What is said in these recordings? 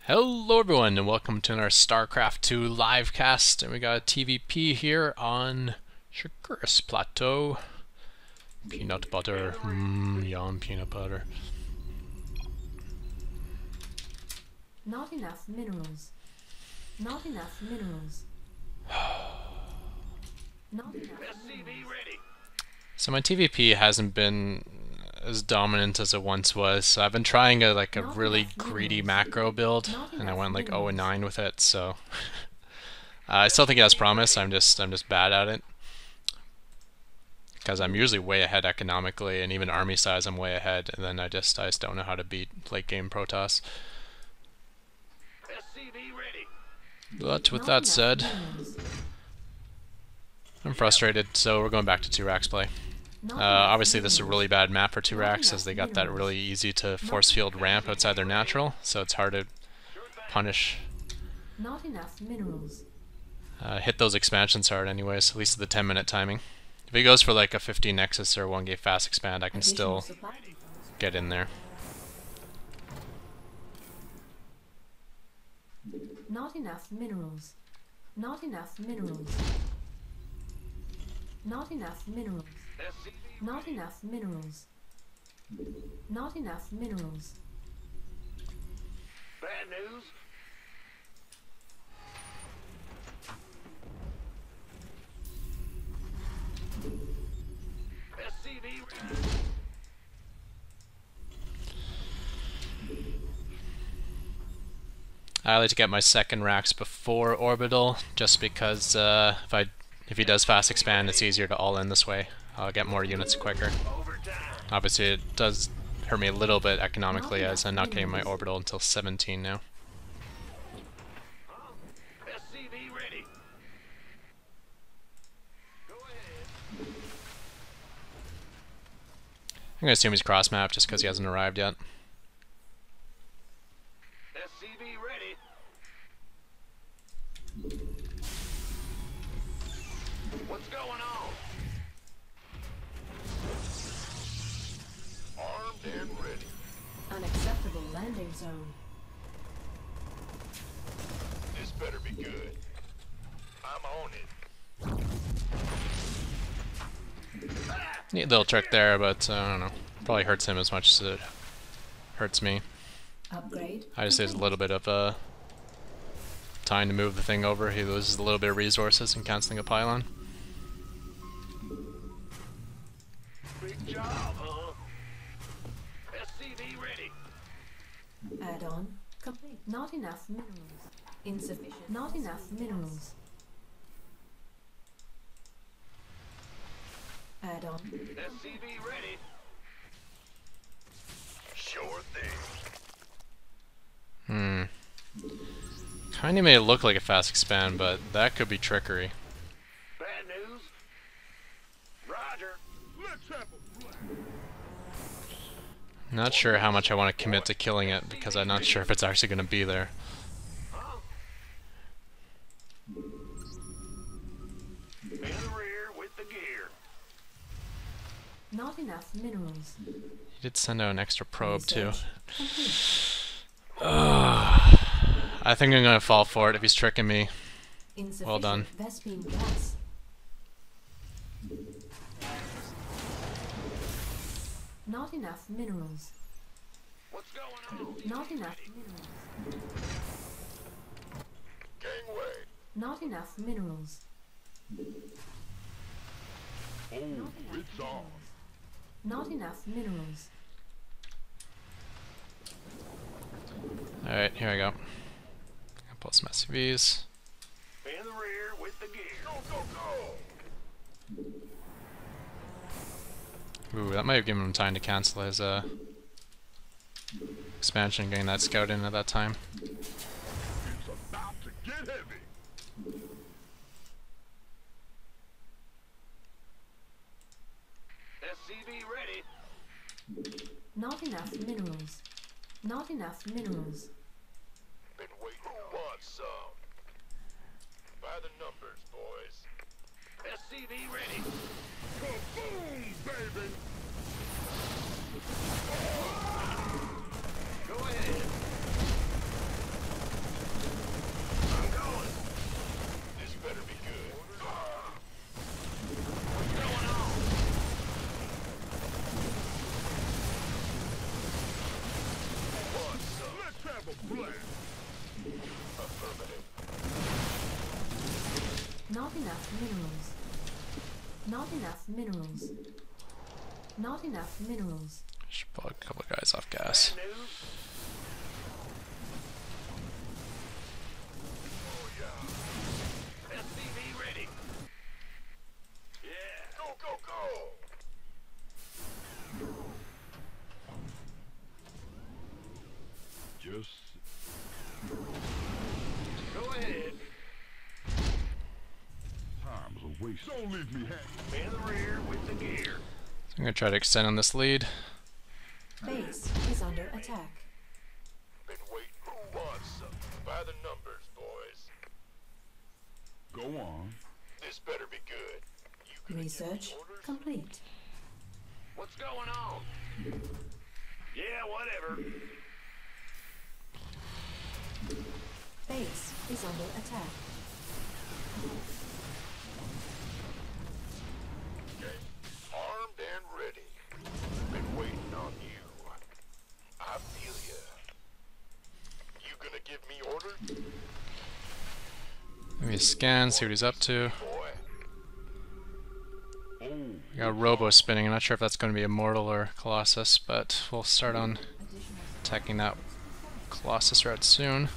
Hello everyone and welcome to our Starcraft 2 livecast, and we got a TvP here on Sugar's Plateau. Peanut butter, yum peanut butter. Not enough minerals. Not enough minerals. Not enough minerals. So my TvP hasn't been as dominant as it once was, so I've been trying a really greedy macro build, and I went like 0 and 9 with it, so I still think it has promise. I'm just bad at it. Because I'm usually way ahead economically, and even army size I'm way ahead, and then I just don't know how to beat late game Protoss. But with that said, I'm frustrated, so we're going back to 2 racks play. Obviously this is a really bad map for 2 racks, as they got that really easy to force field ramp outside their natural, so it's hard to punish. Not enough minerals. Hit those expansions hard anyways, at least at the 10-minute timing. If he goes for like a 15 Nexus or 1 gate fast expand, I can still get in there. Not enough minerals. Not enough minerals. Not enough minerals. Not enough minerals. Not enough minerals. Bad news. I like to get my second racks before orbital, just because if he does fast expand, it's easier to all in this way. I'll get more units quicker. Obviously, it does hurt me a little bit economically, as I'm not getting my orbital until 17 now. I'm gonna assume he's cross map just because he hasn't arrived yet. What's going on? Armed and ready. Unacceptable landing zone. This better be good. I'm on it. Neat little trick there, but I don't know. Probably hurts him as much as it hurts me. Upgrade. I just lose a little bit of time to move the thing over. He loses a little bit of resources in canceling a pylon. Big job, huh? SCV ready. Add-on complete. Not enough minerals. Insufficient. Not enough minerals. Add-on. SCV ready. Sure thing. Kinda made it look like a fast expand, but that could be trickery. Bad news. Roger. Let's have a Not sure how much I want to commit to killing it, because I'm not sure if it's actually going to be there. In the rear with the gear. Not enough minerals. He did send out an extra probe too. Complete. I think I'm going to fall for it if he's tricking me. Insufficient Well done. Vespine gas. Not enough minerals. What's going on? Not enough minerals. Gangway. Not enough minerals. Oh, it's on. Not enough minerals. Alright, here I go. I'll pull some SCVs. In the rear with the gear. Go, go, go. Ooh, that might have given him time to cancel his expansion, getting that scout in at that time. It's about to get heavy. SCV ready. Not enough minerals. Not enough minerals. Been waiting. Who wants some? By the numbers, boys. SCV ready. Kaboom, baby. Go ahead. have a blast. Affirmative. Not enough minerals. Not enough minerals. Not enough minerals. Should pull a couple of guys off gas. Bad news? Oh yeah. SCV ready. Yeah. Go, go, go. Just go ahead. Time's a waste. Don't leave me hanging. In the rear with the gear. So I'm gonna try to extend on this lead. Base is under attack. Been waiting. Who wants some? By the numbers, boys. Go on. This better be good. You gonna give me Research orders? complete. What's going on? Yeah, whatever. Base is under attack. Okay. Armed and ready. Been waiting on you. I feel ya. You gonna give me orders? Maybe a scan, see what he's up to. Boy. Oh. We got Robo spinning. I'm not sure if that's going to be Immortal or Colossus, but we'll start on attacking that Colossus route soon.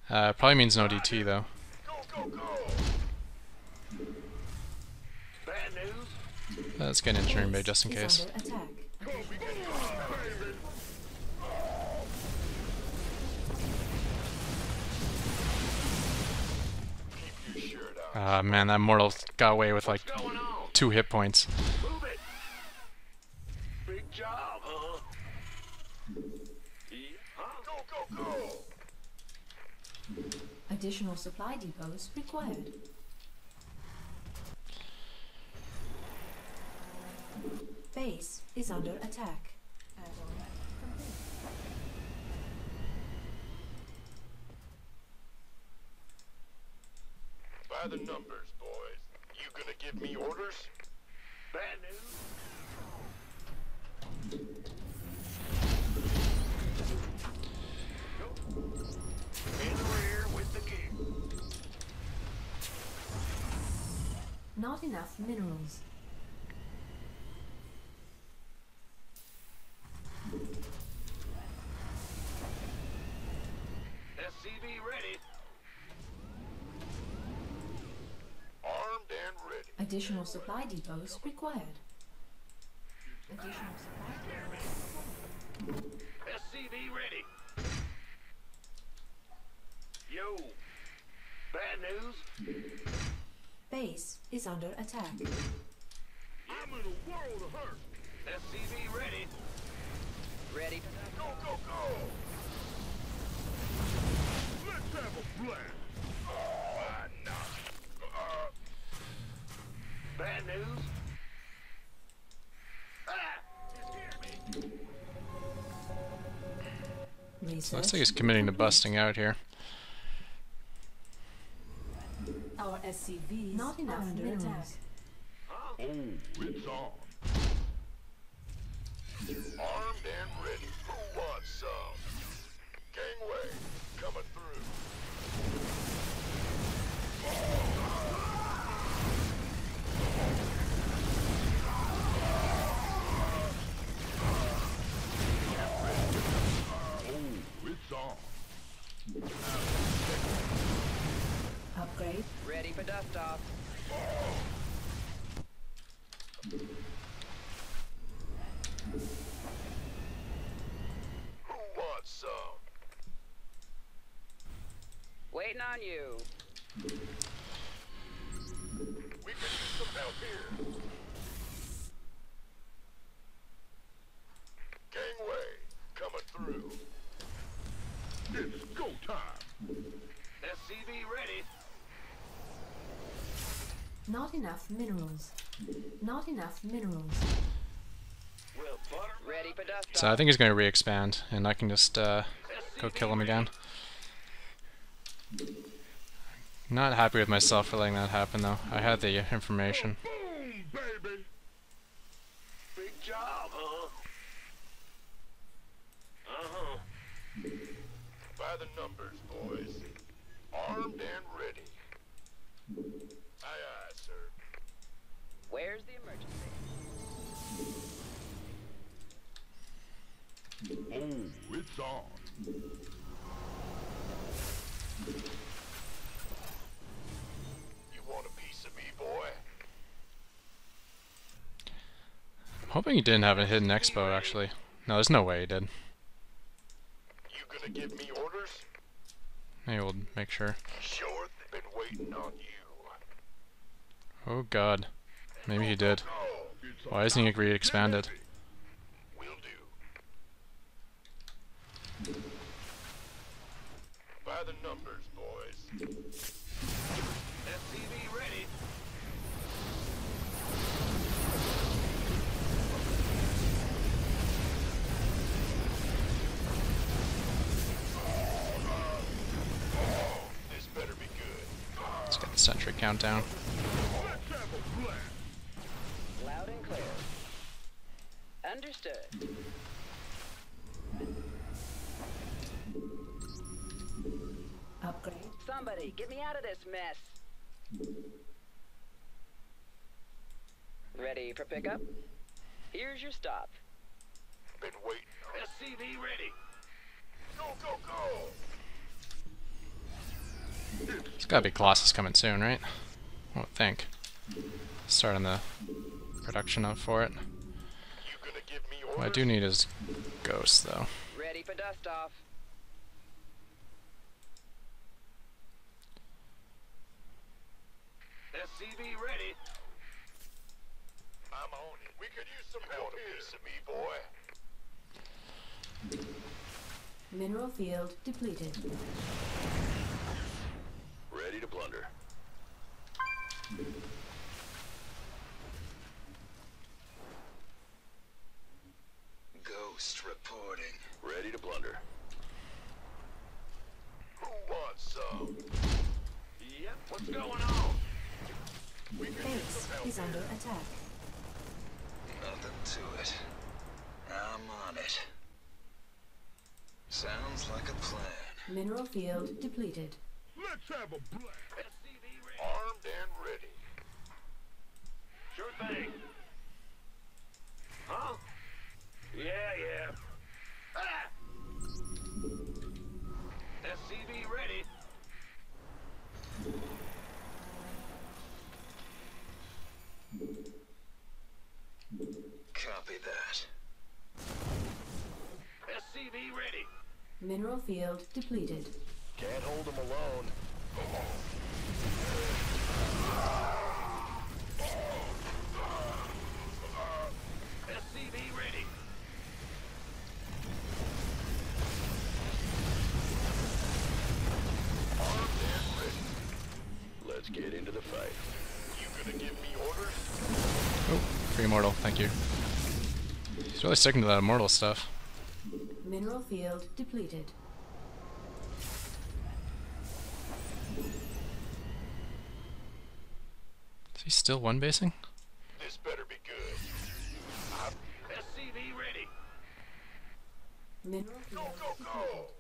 Probably means no DT though. Go, go, go. Bad news? Let's get an engineering bay just in Is case. under attack. Go, we can do it, baby. Keep your shirt out. Ah man, that Immortal got away with like What's going on? 2 hit points. Move it. Big job, huh? Yeah. Huh? Go, go, go. Additional supply depots required. Base is under attack. By the numbers, boys. You gonna give me orders? Bad news? Go. In the rear with the gear. Not enough minerals. SCV ready. Armed and ready. Additional supply depots required. Additional supply SCV ready. Yo. Bad news? Base is under attack. I'm in a world of hurt. SCV ready. Ready. Go, go, go. Let's have a blast. Why not? Bad news? Ah! You hear me? Research. Looks like he's committing to busting out here. Our SCVs not enough under minerals. Huh? Oh, it's on. Armed and ready. Who wants some? Gangway, coming through. Oh, it's on. Upgrade. Ready for dust off. Who wants some? Waiting on you. We can use some help here. Gangway, coming through. It's go time. SCV ready. Not enough minerals. Not enough minerals. Well, butter. Ready for dust So I off. think he's going to re-expand, and I can just go kill him again. Not happy with myself for letting that happen though. I had the information. Boom, baby. Big job, huh? Oh, it's on. You want a piece of me, boy? I'm hoping he didn't have a hidden expo, actually. No, there's no way he did. You gonna give me orders? Maybe we'll make sure. Sure, been waiting on you. Oh god. Maybe he did. Why isn't he agreed expanded? Will do. By the numbers, boys. SCV ready. This better be good. Let's get the sentry countdown. Loud and clear. Understood. Upgrade. Somebody, get me out of this mess. Ready for pickup? Here's your stop. Been waiting. SCV ready. Go, go, go. There's gotta be Colossus coming soon, right? I would think. Starting the production up for it. You gonna give me orders? What I do need is Ghost, though. Ready for dust off. SCV ready. I'm on it. We could use some help. You want a piece of me, boy? Mineral field depleted. Ready to plunder. Ghost reporting. Ready to plunder. Who wants some? Yep, what's going on? We could use Base some help is under here. attack. Nothing to it. I'm on it. Sounds like a plan. Mineral field depleted. Let's have a blast. SCV ready. Armed and ready. Sure thing. Huh? Yeah, yeah. Ah! SCV ready. Copy that. SCV ready. Mineral field depleted. Can't hold them alone. SCV ready. Armed and ready. Let's get into the fight. You gonna give me orders? Oh, free immortal, thank you. He's really sticking to that immortal stuff. Mineral field depleted. Is he still one basing? This better be good. SCV ready. Mineral Go, field go, go! depleted.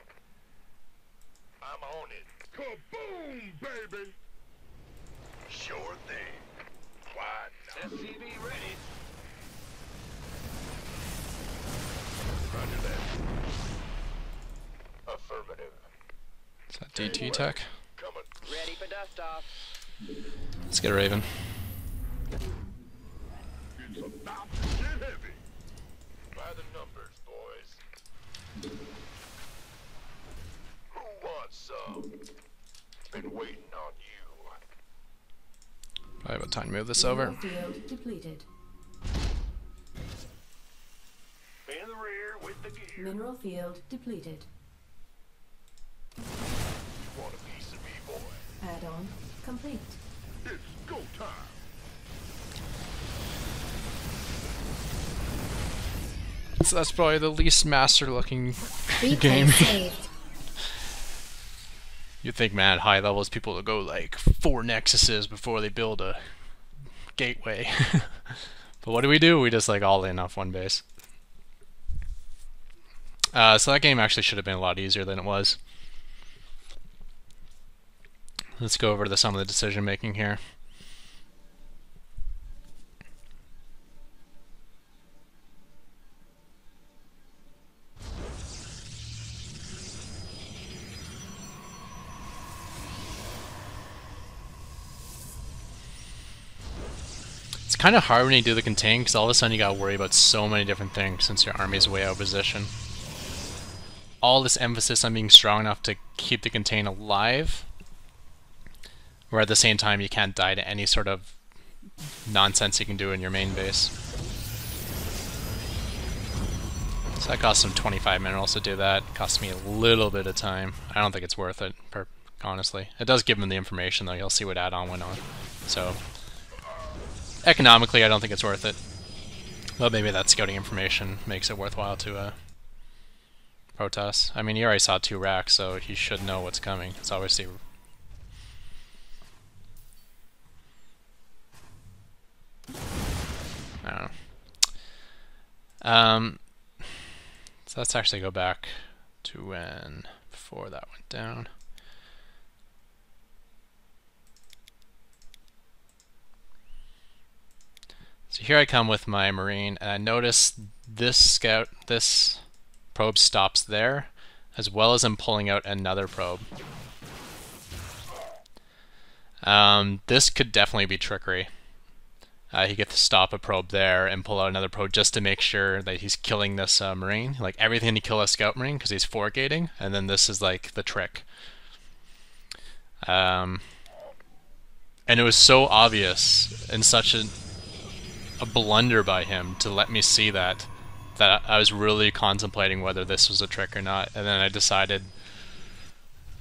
I'm on it. Kaboom, baby! Sure thing. Why not? SCV ready. Roger that. Affirmative. Is that DT tech? Coming. Ready for dust off. Let's get a Raven. It's about to get heavy. By the numbers, boys. Who wants some? Been waiting on you. Probably about time to move this over. Mineral field depleted. In the rear with the gear. Mineral field depleted. Want a piece of me, boy? Add-on complete. It's go time. So that's probably the least master-looking Beacon game. saved. You'd think, man, at high levels, people would go like 4 Nexuses before they build a gateway. But what do? We just like all in off one base. So that game actually should have been a lot easier than it was. Let's go over to some of the decision making here. kind of hard when you do the contain, because all of a sudden you gotta worry about so many different things since your army's way out of position. All this emphasis on being strong enough to keep the contain alive, where at the same time you can't die to any sort of nonsense you can do in your main base. So that cost some 25 minerals to do that. Cost me a little bit of time. I don't think it's worth it, honestly. It does give them the information though, you'll see what add-on went on. So, economically I don't think it's worth it. But maybe that scouting information makes it worthwhile to protest. I mean, you already saw 2 racks, so he should know what's coming. It's obviously... I don't know. So let's actually go back to when before that went down. So here I come with my Marine, and I notice this probe stops there, as well as I'm pulling out another probe. This could definitely be trickery. He gets to stop a probe there and pull out another probe just to make sure that he's killing this Marine. Like everything to kill a Scout Marine because he's forgating, and then this is like the trick. And it was so obvious and such a blunder by him to let me see that I was really contemplating whether this was a trick or not, and then I decided,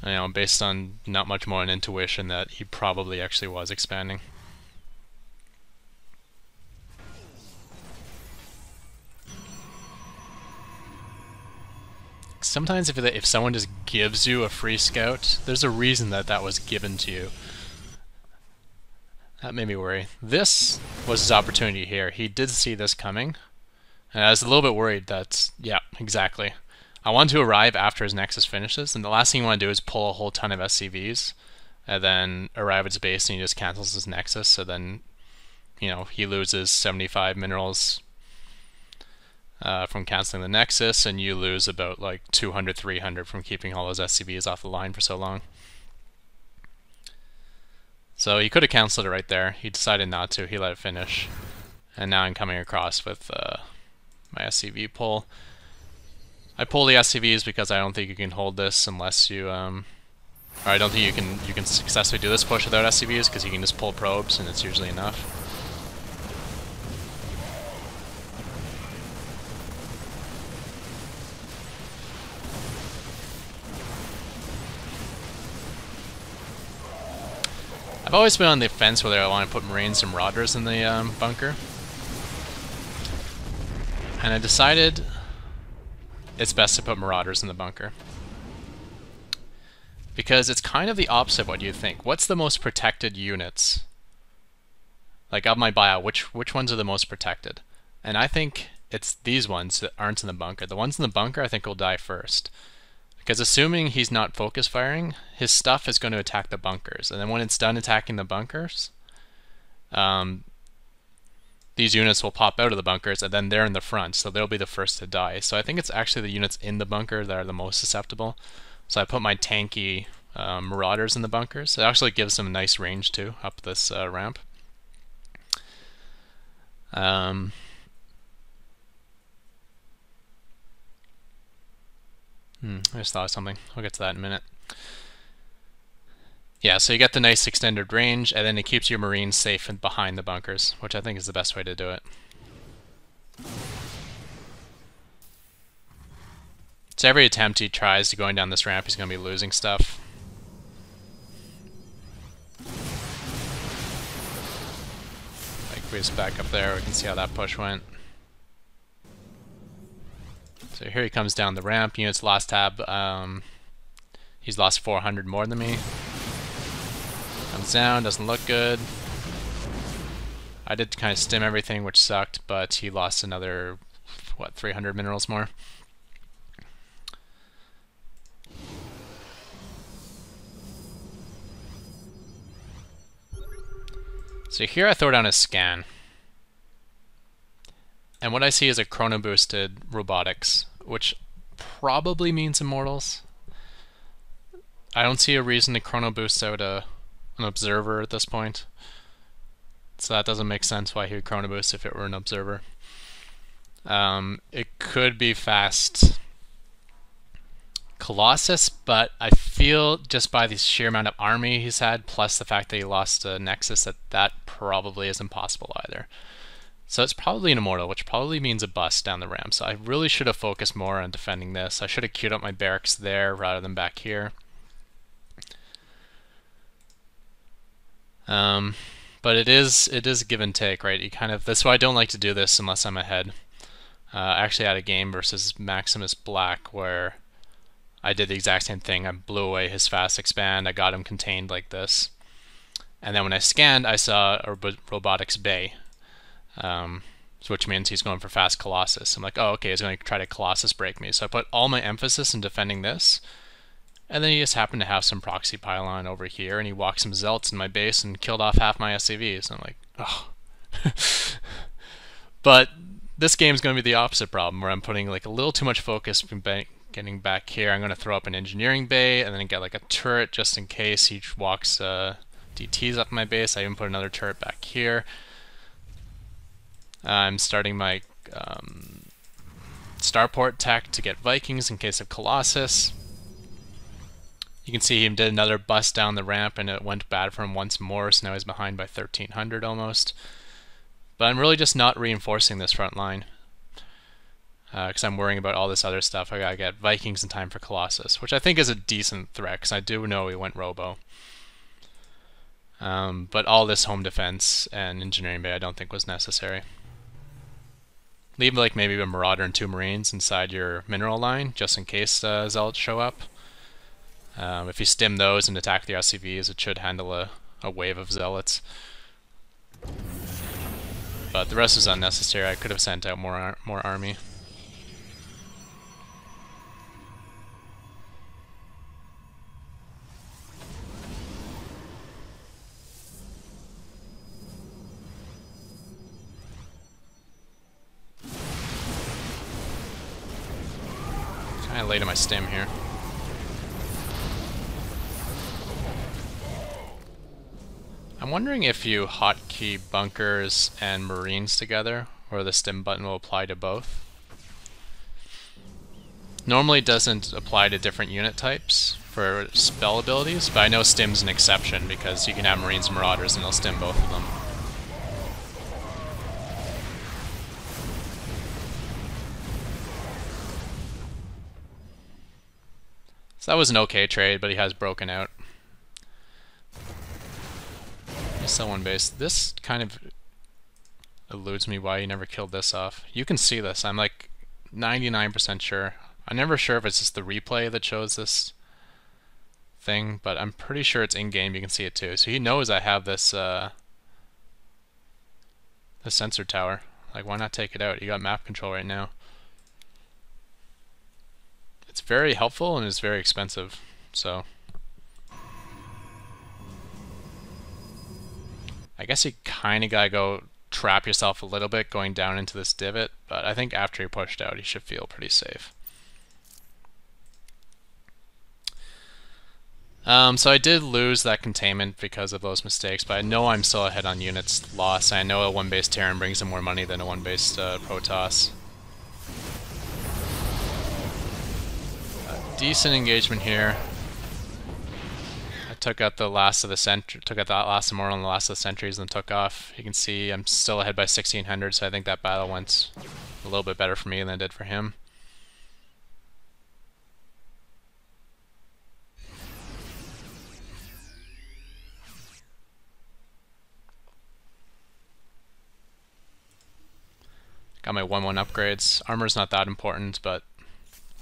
you know, based on not much more than intuition, that he probably actually was expanding. Sometimes if someone just gives you a free scout, there's a reason that was given to you. That made me worry. This was his opportunity here. He did see this coming, and I was a little bit worried that, yeah, exactly. I want to arrive after his Nexus finishes, and the last thing you want to do is pull a whole ton of SCVs, and then arrive at his base and he just cancels his Nexus, so then, you know, he loses 75 minerals from canceling the Nexus, and you lose about like 200, 300 from keeping all those SCVs off the line for so long. So he could have cancelled it right there. He decided not to. He let it finish. And now I'm coming across with my SCV pull. I pull the SCVs because I don't think you can hold this unless you or I don't think you can successfully do this push without SCVs, because you can just pull probes and it's usually enough. I've always been on the fence whether I want to put Marines and Marauders in the bunker. And I decided it's best to put Marauders in the bunker. Because it's kind of the opposite of what you think. What's the most protected units? Like, of my buyout, which ones are the most protected? And I think it's these ones that aren't in the bunker. The ones in the bunker I think will die first. Because assuming he's not focus firing, his stuff is going to attack the bunkers. And then when it's done attacking the bunkers, these units will pop out of the bunkers, and then they're in the front, so they'll be the first to die. So I think it's actually the units in the bunker that are the most susceptible. So I put my tanky Marauders in the bunkers. It actually gives them a nice range too, up this ramp. I just thought of something. I'll get to that in a minute. Yeah, so you get the nice extended range, and then it keeps your Marines safe and behind the bunkers, which I think is the best way to do it. So every attempt he tries to going down this ramp, he's going to be losing stuff. Like, we just back up there, we can see how that push went. So here he comes down the ramp. Units lost tab. He's lost 400 more than me. Comes down, doesn't look good. I did kind of stim everything, which sucked, but he lost another, what, 300 minerals more. So here I throw down a scan. And what I see is a chrono boosted robotics, which probably means immortals. I don't see a reason to chrono boost out an observer at this point. So that doesn't make sense why he would chrono boost if it were an observer. It could be fast Colossus, but I feel just by the sheer amount of army he's had, plus the fact that he lost a Nexus, that probably isn't possible either. So it's probably an Immortal, which probably means a bust down the ramp. So I really should have focused more on defending this. I should have queued up my barracks there rather than back here. But it is a give and take, right? You kind of, that's why I don't like to do this unless I'm ahead. I actually had a game versus Maximus Black where I did the exact same thing. I blew away his fast expand. I got him contained like this. And then when I scanned, I saw a robotics bay, which means he's going for fast Colossus. I'm like, oh, okay, he's going to try to Colossus break me. So I put all my emphasis in defending this. And then he just happened to have some proxy pylon over here, and he walked some Zealots in my base and killed off half my SCVs. And I'm like, oh. But this game's going to be the opposite problem, where I'm putting like a little too much focus getting back here. I'm going to throw up an engineering bay, and then get like a turret just in case he walks DTs up my base. I even put another turret back here. I'm starting my starport tech to get Vikings in case of Colossus. You can see he did another bust down the ramp and it went bad for him once more, so now he's behind by 1,300 almost. But I'm really just not reinforcing this front line because I'm worrying about all this other stuff. I gotta get Vikings in time for Colossus, which I think is a decent threat because I do know he went Robo. But all this home defense and engineering bay I don't think was necessary. Leave like maybe a Marauder and 2 Marines inside your mineral line just in case Zealots show up. If you stim those and attack the SCVs, it should handle a wave of Zealots. But the rest is unnecessary. I could have sent out more army. Kind of late on my stim here. I'm wondering if you hotkey bunkers and marines together, or the stim button will apply to both. Normally it doesn't apply to different unit types for spell abilities, but I know stim's an exception because you can have marines and marauders and they'll stim both of them. So that was an okay trade, but he has broken out. Sell one base. This kind of eludes me why he never killed this off. You can see this. I'm like 99% sure. I'm never sure if it's just the replay that shows this thing, but I'm pretty sure it's in-game. You can see it too. So he knows I have this the sensor tower. Like, why not take it out? You got map control right now. It's very helpful and it's very expensive. So I guess you kind of gotta go trap yourself a little bit going down into this divot, but I think after you're pushed out, you should feel pretty safe. So I did lose that containment because of those mistakes, but I know I'm still ahead on units lost. I know a one-base Terran brings in more money than a one-base Protoss. Decent engagement here. Took out the last of the took out that last Immortal and the last of the sentries and took off. You can see I'm still ahead by 1,600, so I think that battle went a little bit better for me than it did for him. Got my 1-1 upgrades. Armor's not that important, but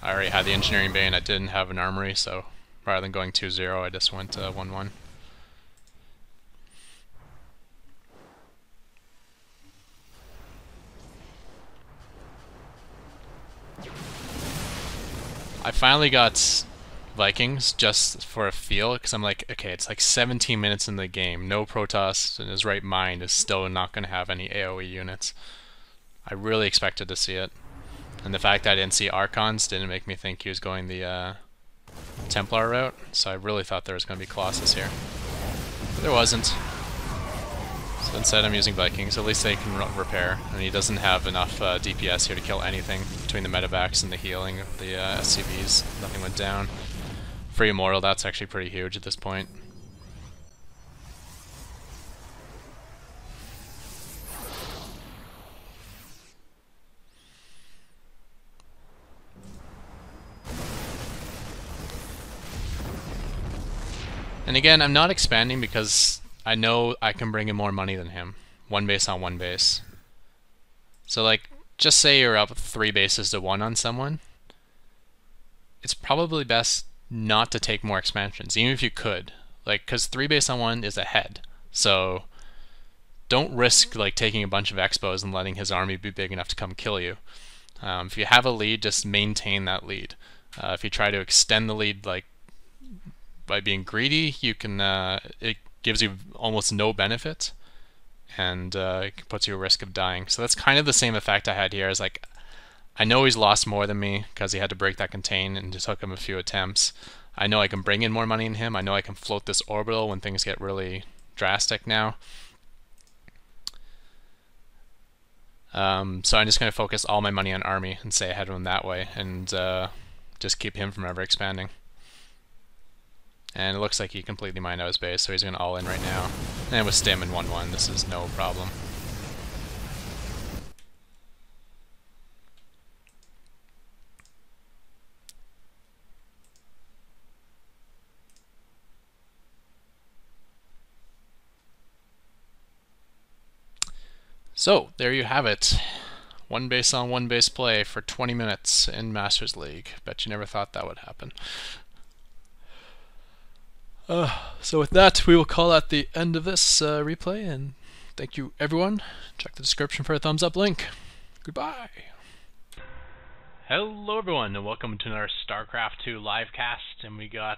I already had the engineering bay and I didn't have an armory, so rather than going 2-0, I just went 1-1. I finally got Vikings just for a feel, because I'm like, okay, it's like 17 minutes in the game. No Protoss in his right mind is still not going to have any AoE units. I really expected to see it. And the fact that I didn't see Archons didn't make me think he was going the Templar route, so I really thought there was going to be Colossus here. But there wasn't. So instead I'm using Vikings, at least they can repair, and he doesn't have enough DPS here to kill anything between the medevacs and the healing of the SCVs. Nothing went down. Free Immortal, that's actually pretty huge at this point. And again, I'm not expanding because I know I can bring in more money than him. One base on one base. So like, just say you're up 3 bases to 1 on someone. It's probably best not to take more expansions, even if you could. Like, because 3 base on 1 is ahead. So don't risk like taking a bunch of expos and letting his army be big enough to come kill you. If you have a lead, just maintain that lead. If you try to extend the lead like by being greedy, you can it gives you almost no benefit, and it puts you at risk of dying. So that's kind of the same effect I had here. Is like, I know he's lost more than me because he had to break that contain and it took him a few attempts. I know I can bring in more money in him. I know I can float this orbital when things get really drastic now. So I'm just going to focus all my money on army and stay ahead of him that way, and just keep him from ever expanding. And it looks like he completely mined out his base, so he's going to all in right now. And with Stim and 1-1, this is no problem. So, there you have it. 1 base on 1 base play for 20 minutes in Masters League. Bet you never thought that would happen. So with that, we will call that the end of this replay, and thank you everyone. Check the description for a thumbs up link. Goodbye. Hello everyone, and welcome to another Starcraft 2 live cast, and we got